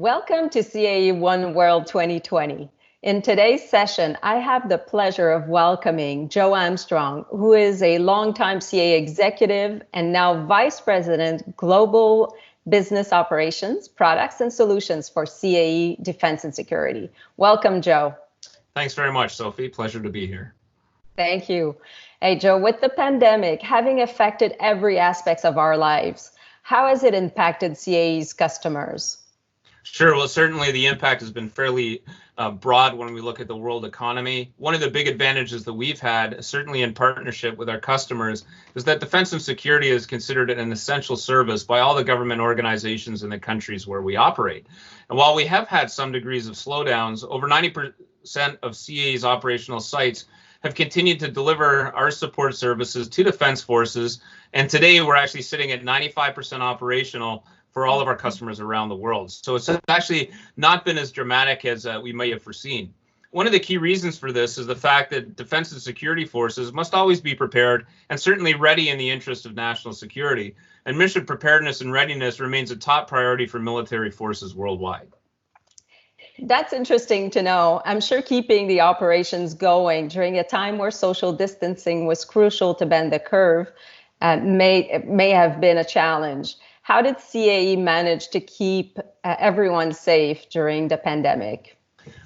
Welcome to CAE OneWorld 2020. In today's session, I have the pleasure of welcoming Joe Armstrong, who is a longtime CAE executive and now Vice President, Global Business Operations, Products and Solutions for CAE Defense and Security. Welcome, Joe. Thanks very much, Sophie. Pleasure to be here. Thank you. Hey, Joe, with the pandemic having affected every aspect of our lives, how has it impacted CAE's customers? Sure. Well, certainly the impact has been fairly broad when we look at the world economy. One of the big advantages that we've had, certainly in partnership with our customers, is that defense and security is considered an essential service by all the government organizations in the countries where we operate. And while we have had some degrees of slowdowns, over 90% of CAE's operational sites have continued to deliver our support services to defense forces. And today we're actually sitting at 95% operational for all of our customers around the world. So it's actually not been as dramatic as we may have foreseen. One of the key reasons for this is the fact that defense and security forces must always be prepared and certainly ready in the interest of national security. And mission preparedness and readiness remains a top priority for military forces worldwide. That's interesting to know. I'm sure keeping the operations going during a time where social distancing was crucial to bend the curve may have been a challenge. How did CAE manage to keep everyone safe during the pandemic?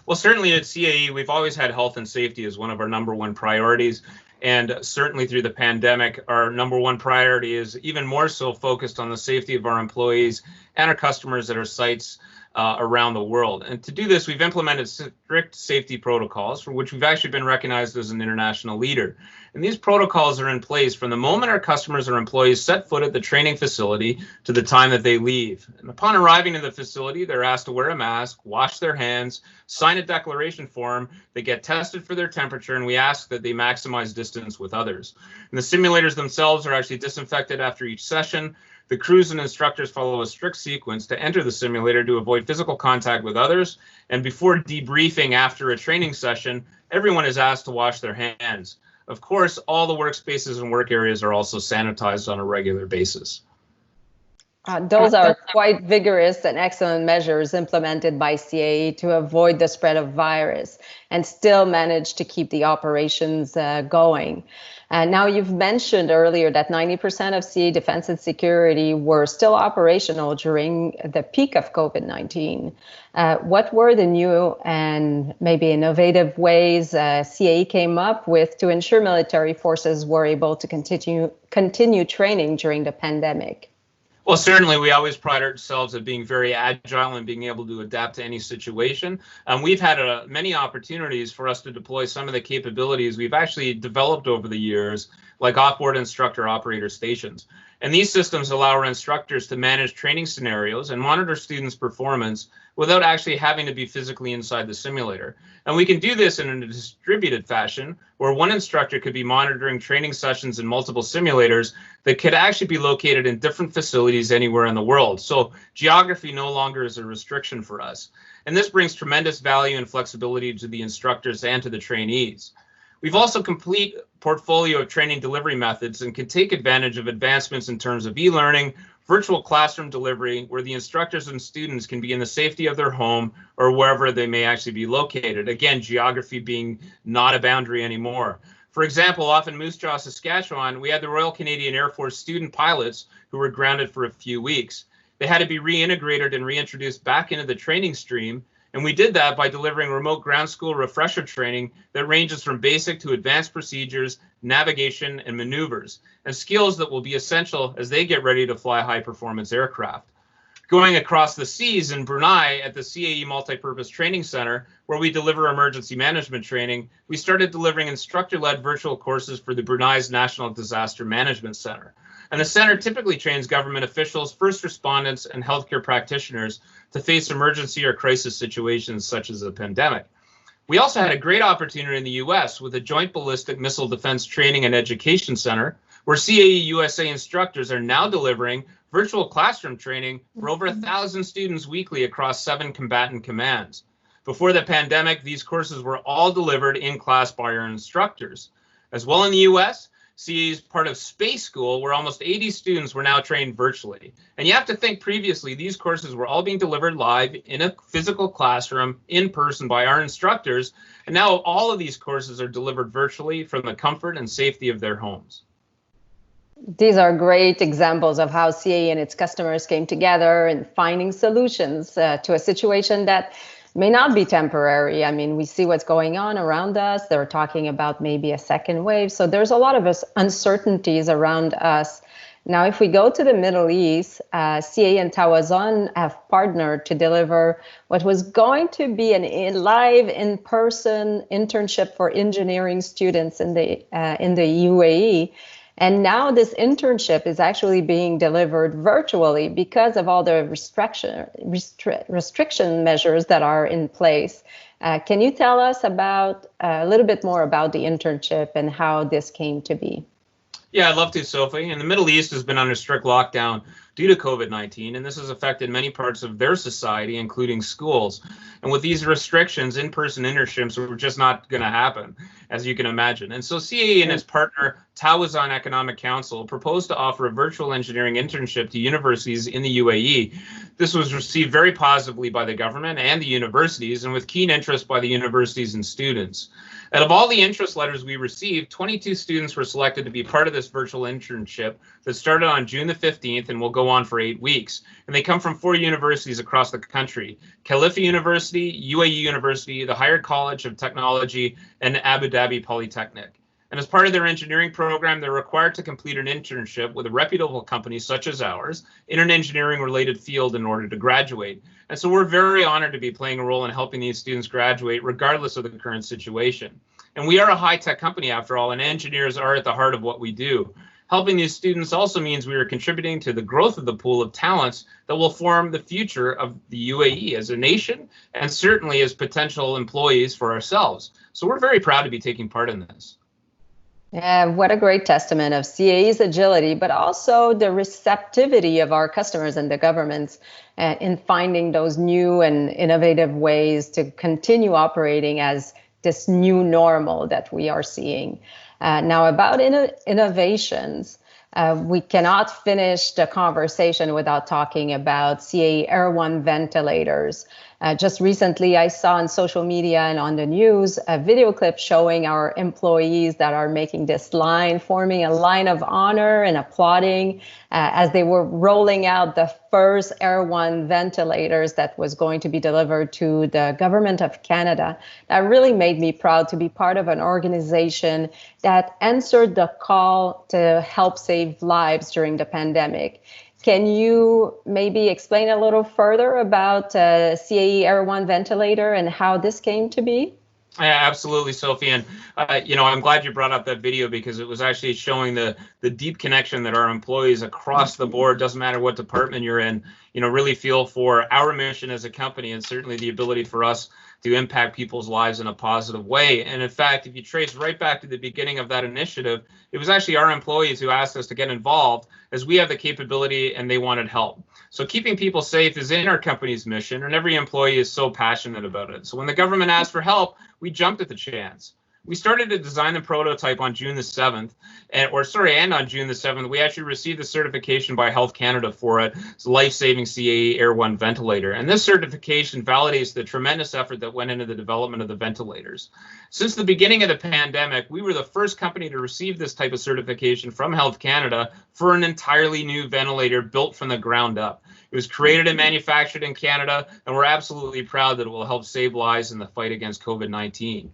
Well, certainly at CAE, we've always had health and safety as one of our number one priorities. And certainly through the pandemic, our number one priority is even more so focused on the safety of our employees and our customers at our sites around the world. And to do this, we've implemented strict safety protocols for which we've actually been recognized as an international leader. And these protocols are in place from the moment our customers or employees set foot at the training facility to the time that they leave. And upon arriving in the facility, they're asked to wear a mask, wash their hands, sign a declaration form, they get tested for their temperature, and we ask that they maximize distance with others. And the simulators themselves are actually disinfected after each session. The crews and instructors follow a strict sequence to enter the simulator to avoid physical contact with others. And before debriefing after a training session, everyone is asked to wash their hands. Of course, all the workspaces and work areas are also sanitized on a regular basis. Those are quite vigorous and excellent measures implemented by CAE to avoid the spread of virus and still manage to keep the operations going. Now, you've mentioned earlier that 90% of CAE Defense and Security were still operational during the peak of COVID-19. What were the new and maybe innovative ways CAE came up with to ensure military forces were able to continue training during the pandemic? Well, certainly, we always pride ourselves at being very agile and being able to adapt to any situation. We've had many opportunities for us to deploy some of the capabilities we've actually developed over the years, like offboard instructor operator stations. And these systems allow our instructors to manage training scenarios and monitor students' performance without actually having to be physically inside the simulator. And we can do this in a distributed fashion where one instructor could be monitoring training sessions in multiple simulators that could actually be located in different facilities anywhere in the world. So geography no longer is a restriction for us. And this brings tremendous value and flexibility to the instructors and to the trainees. We've also complete portfolio of training delivery methods and can take advantage of advancements in terms of e-learning, virtual classroom delivery, where the instructors and students can be in the safety of their home or wherever they may actually be located. Again, geography being not a boundary anymore. For example, off in Moose Jaw, Saskatchewan, we had the Royal Canadian Air Force student pilots who were grounded for a few weeks. They had to be reintegrated and reintroduced back into the training stream. And we did that by delivering remote ground school refresher training that ranges from basic to advanced procedures, navigation, and maneuvers, and skills that will be essential as they get ready to fly high-performance aircraft. Going across the seas in Brunei at the CAE Multipurpose Training Center, where we deliver emergency management training, we started delivering instructor-led virtual courses for the Brunei's National Disaster Management Center. And the center typically trains government officials, first responders, and healthcare practitioners to face emergency or crisis situations such as a pandemic. We also had a great opportunity in the US with the Joint Ballistic Missile Defense Training and Education Center, where CAE USA instructors are now delivering virtual classroom training for over 1,000 students weekly across 7 combatant commands. Before the pandemic, these courses were all delivered in class by our instructors. As well in the US, CAE is part of Space School, where almost 80 students were now trained virtually. And you have to think previously, these courses were all being delivered live in a physical classroom in person by our instructors. And now all of these courses are delivered virtually from the comfort and safety of their homes. These are great examples of how CAE and its customers came together in finding solutions to a situation that may not be temporary. I mean, we see what's going on around us. They're talking about maybe a second wave. So there's a lot of uncertainties around us. Now, if we go to the Middle East, CAE and Tawazun have partnered to deliver what was going to be a live in-person internship for engineering students in the UAE. And now this internship is actually being delivered virtually because of all the restriction measures that are in place. Can you tell us about a little bit more about the internship and how this came to be? Yeah, I'd love to, Sophie. And the Middle East has been under strict lockdown due to COVID-19, and this has affected many parts of their society, including schools. And with these restrictions, in-person internships were just not going to happen, as you can imagine. And so CAE and its partner, Tawazun Economic Council, proposed to offer a virtual engineering internship to universities in the UAE. This was received very positively by the government and the universities, and with keen interest by the universities and students. Out of all the interest letters we received, 22 students were selected to be part of this virtual internship that started on June the 15th and will go on for 8 weeks. And they come from 4 universities across the country: Khalifa University, UAE University, the Higher College of Technology, and Abu Dhabi Polytechnic. And as part of their engineering program, they're required to complete an internship with a reputable company such as ours in an engineering related field in order to graduate. And so we're very honored to be playing a role in helping these students graduate regardless of the current situation. And we are a high-tech company after all, and engineers are at the heart of what we do. Helping these students also means we are contributing to the growth of the pool of talents that will form the future of the UAE as a nation, and certainly as potential employees for ourselves. So we're very proud to be taking part in this. Yeah, what a great testament of CAE's agility, but also the receptivity of our customers and the governments in finding those new and innovative ways to continue operating as this new normal that we are seeing. Now, about innovations, we cannot finish the conversation without talking about CAE Air1 ventilators. Just recently, I saw on social media and on the news a video clip showing our employees that are making this line, forming a line of honor and applauding as they were rolling out the first Air1 ventilators that was going to be delivered to the government of Canada. That really made me proud to be part of an organization that answered the call to help save lives during the pandemic. Can you maybe explain a little further about CAE Air1 ventilator and how this came to be? Yeah, absolutely, Sophie. And, I'm glad you brought up that video because it was actually showing the deep connection that our employees across the board, doesn't matter what department you're in, really feel for our mission as a company, and certainly the ability for us to impact people's lives in a positive way. And in fact, if you trace right back to the beginning of that initiative, it was actually our employees who asked us to get involved as we have the capability and they wanted help. So keeping people safe is in our company's mission, and every employee is so passionate about it. So when the government asked for help, we jumped at the chance. We started to design the prototype on June the 7th, and on June the 7th, we actually received the certification by Health Canada for it. It's a life-saving CAE Air1 ventilator. And this certification validates the tremendous effort that went into the development of the ventilators. Since the beginning of the pandemic, we were the first company to receive this type of certification from Health Canada for an entirely new ventilator built from the ground up. It was created and manufactured in Canada, and we're absolutely proud that it will help save lives in the fight against COVID-19.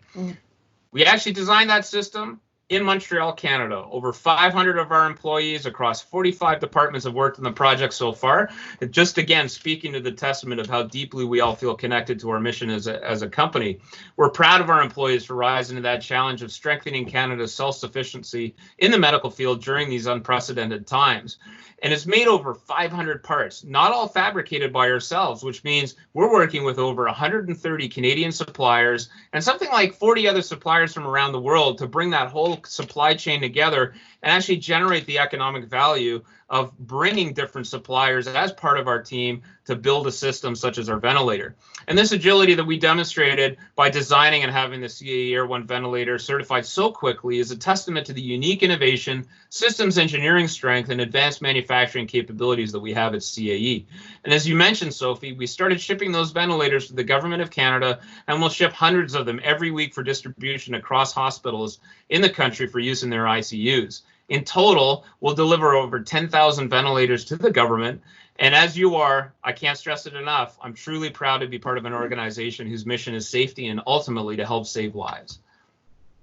We actually designed that system in Montreal, Canada. Over 500 of our employees across 45 departments have worked on the project so far. And just again, speaking to the testament of how deeply we all feel connected to our mission as a company. We're proud of our employees for rising to that challenge of strengthening Canada's self-sufficiency in the medical field during these unprecedented times. And it's made over 500 parts, not all fabricated by ourselves, which means we're working with over 130 Canadian suppliers and something like 40 other suppliers from around the world to bring that whole supply chain together and actually generate the economic value of bringing different suppliers as part of our team to build a system such as our ventilator. And this agility that we demonstrated by designing and having the CAE Air1 ventilator certified so quickly is a testament to the unique innovation, systems engineering strength, and advanced manufacturing capabilities that we have at CAE. And as you mentioned, Sophie, we started shipping those ventilators to the Government of Canada, and we'll ship hundreds of them every week for distribution across hospitals in the country for use in their ICUs. In total, we'll deliver over 10,000 ventilators to the government. And as you are, I can't stress it enough, I'm truly proud to be part of an organization whose mission is safety and ultimately to help save lives.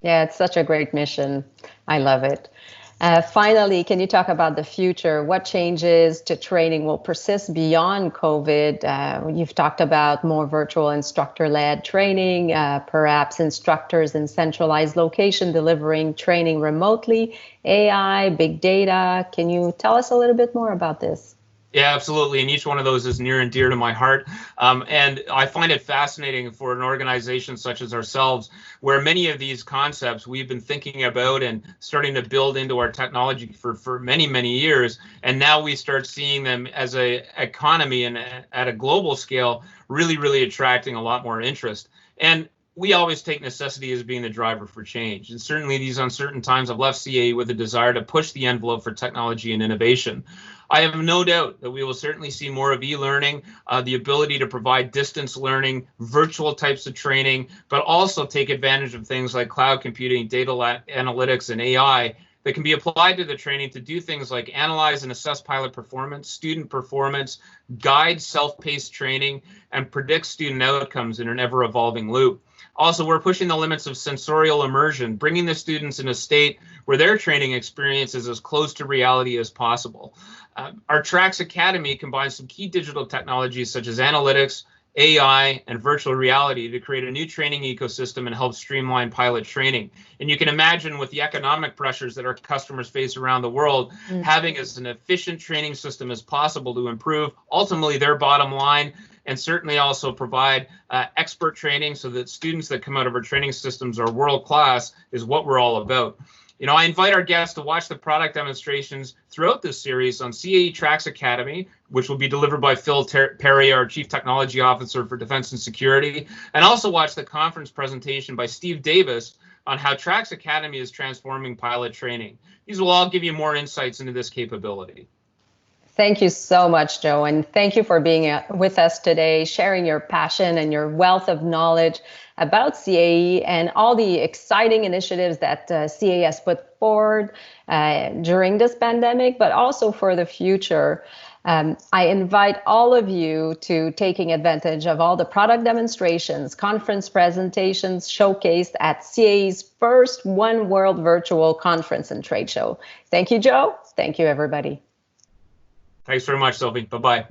Yeah, it's such a great mission. I love it. Finally, can you talk about the future? What changes to training will persist beyond COVID? You've talked about more virtual instructor-led training, perhaps instructors in centralized location delivering training remotely, AI, big data. Can you tell us a little bit more about this? Yeah, absolutely. And each one of those is near and dear to my heart. And I find it fascinating for an organization such as ourselves, where many of these concepts we've been thinking about and starting to build into our technology for many, many years. And now we start seeing them as an economy and at a global scale, really, really attracting a lot more interest. And we always take necessity as being the driver for change. And certainly these uncertain times have left CAE with a desire to push the envelope for technology and innovation. I have no doubt that we will certainly see more of e-learning, the ability to provide distance learning, virtual types of training, but also take advantage of things like cloud computing, data analytics, and AI that can be applied to the training to do things like analyze and assess pilot performance, student performance, guide self-paced training, and predict student outcomes in an ever-evolving loop. Also, we're pushing the limits of sensorial immersion, bringing the students in a state where their training experience is as close to reality as possible. Our TRAX Academy combines some key digital technologies such as analytics, AI, and virtual reality to create a new training ecosystem and help streamline pilot training. And you can imagine with the economic pressures that our customers face around the world, having as an efficient training system as possible to improve ultimately their bottom line, and certainly also provide expert training so that students that come out of our training systems are world class is what we're all about. You know, I invite our guests to watch the product demonstrations throughout this series on CAE TRAX Academy, which will be delivered by Phil Perry, our Chief Technology Officer for Defense and Security, and also watch the conference presentation by Steve Davis on how TRAX Academy is transforming pilot training. These will all give you more insights into this capability. Thank you so much, Joe, and thank you for being with us today, sharing your passion and your wealth of knowledge about CAE and all the exciting initiatives that CAE has put forward during this pandemic, but also for the future. I invite all of you to taking advantage of all the product demonstrations, conference presentations showcased at CAE's first OneWorld virtual conference and trade show. Thank you, Joe. Thank you, everybody. Thanks very much, Sophie. Bye-bye.